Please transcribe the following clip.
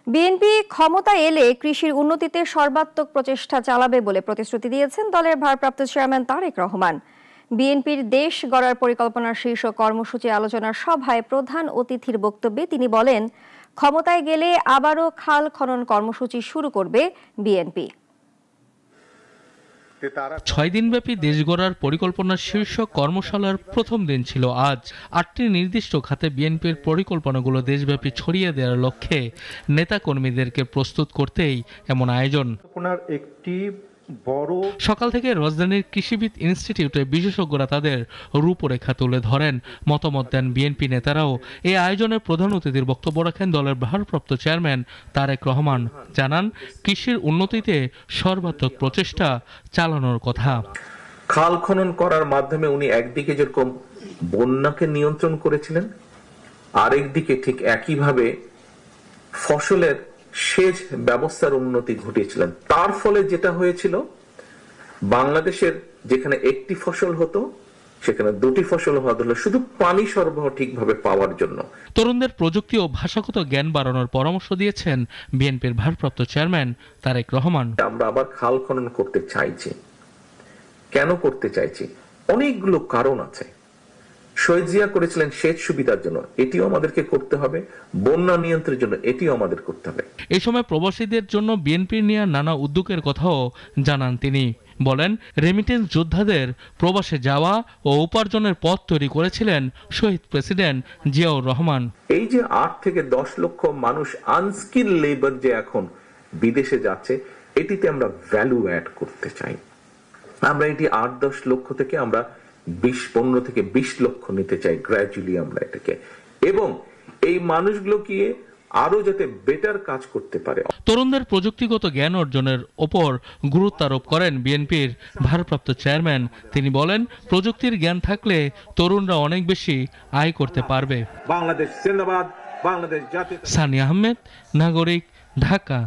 BNP ক্ষমতায় এলে কৃষির উন্নতিতে সর্বাত্মক প্রচেষ্টা চালাবে বলে প্রতিশ্রুতি দিয়েছেন দলের ভারপ্রাপ্ত চেয়ারম্যান তারেক রহমান। বিএনপির দেশ গড়ার পরিকল্পনার শীর্ষ কর্মসূচি আলোচনার সভায় প্রধান অতিথির বক্তব্যে তিনি বলেন, ক্ষমতায় গেলে আবারও খাল খনন কর্মসূচি শুরু করবে বিএনপি। 6 দিনব্যাপী দেশ গড়ার পরিকল্পনার শীর্ষ কর্মশালার প্রথম দিন ছিল আজ। 8টি নির্দিষ্ট খাতে বিএনপির পরিকল্পনাগুলো দেশব্যাপী ছড়িয়ে দেওয়ার লক্ষ্যে নেতাকর্মীদেরকে প্রস্তুত করতেই এমন আয়োজন। সকাল থেকে রাজধানীর কৃষিবিদ ইনস্টিটিউটে বিশেষজ্ঞরা তাদের রূপরেখা তুলে ধরেন, মতামত দেন। বিএনপি নেতারাও এই আয়োজনে প্রধান অতিথির বক্তব্য রাখেন দলের ভারপ্রাপ্ত চেয়ারম্যান তারেক রহমান। জানান, কৃষির উন্নতিতে সর্বাত্মক প্রচেষ্টা চালানোর কথা। খাল খনন করার মাধ্যমে উনি একদিকে যেরকম বন্যাকে নিয়ন্ত্রণ করেছিলেন, আরেকদিকে ঠিক একইভাবে ফসলের সেচ ব্যবস্থার উন্নতি ঘটিয়েছিলেন। তার ফলে যেটা হয়েছিল, বাংলাদেশের যেখানে একটি ফসল হতো সেখানে দুটি ফসল হওয়া হলো, শুধু পানি সরবরাহ ঠিকভাবে পাওয়ার জন্য। তরুণদের প্রযুক্তি ও ভাষাগত জ্ঞান বাড়ানোর পরামর্শ দিয়েছেন বিএনপির ভারপ্রাপ্ত চেয়ারম্যান তারেক রহমান। আমরা আবার খাল খনন করতে চাইছি। কেন করতে চাইছি? অনেকগুলো কারণ আছে। শহীদ জিয়া করেছিলেন সেচ সুবিধার জন্য, এটিও আমাদেরকে করতে হবে। বন্যা নিয়ন্ত্রণের জন্য এটিও আমাদের করতে হবে। এই সময় প্রবাসীদের জন্য বিএনপির নেওয়া নানা উদ্যোগের কথাও জানান তিনি। বলেন, রেমিটেন্স যোদ্ধাদের প্রবাসে যাওয়া ও উপার্জনের পথ তৈরি করেছিলেন শহীদ প্রেসিডেন্ট জিয়াউর রহমান। এই যে 8 থেকে 10 লক্ষ মানুষ আনস্কিল লেবার যে এখন বিদেশে যাচ্ছে, এটিতে আমরা ভ্যালু অ্যাড করতে চাই। আমরা এটি 8-10 লক্ষ থেকে আমরা 15 থেকে 20 লক্ষ নিতে চাই গ্র্যাজুয়ালি আমরা এটাকে, এবং এই মানুষগুলোকে আরো যাতে বেটার কাজ করতে পারে। তরুণদের প্রযুক্তিগত জ্ঞান অর্জনের ওপর গুরুত্ব আরোপ করেন বিএনপির ভারপ্রাপ্ত চেয়ারম্যান। তিনি বলেন, প্রযুক্তির জ্ঞান থাকলে তরুণরা অনেক বেশি আয় করতে পারবে। বাংলাদেশ জিন্দাবাদ, বাংলাদেশ জাতীয়। সানি আহমেদ, নাগরিক, ঢাকা।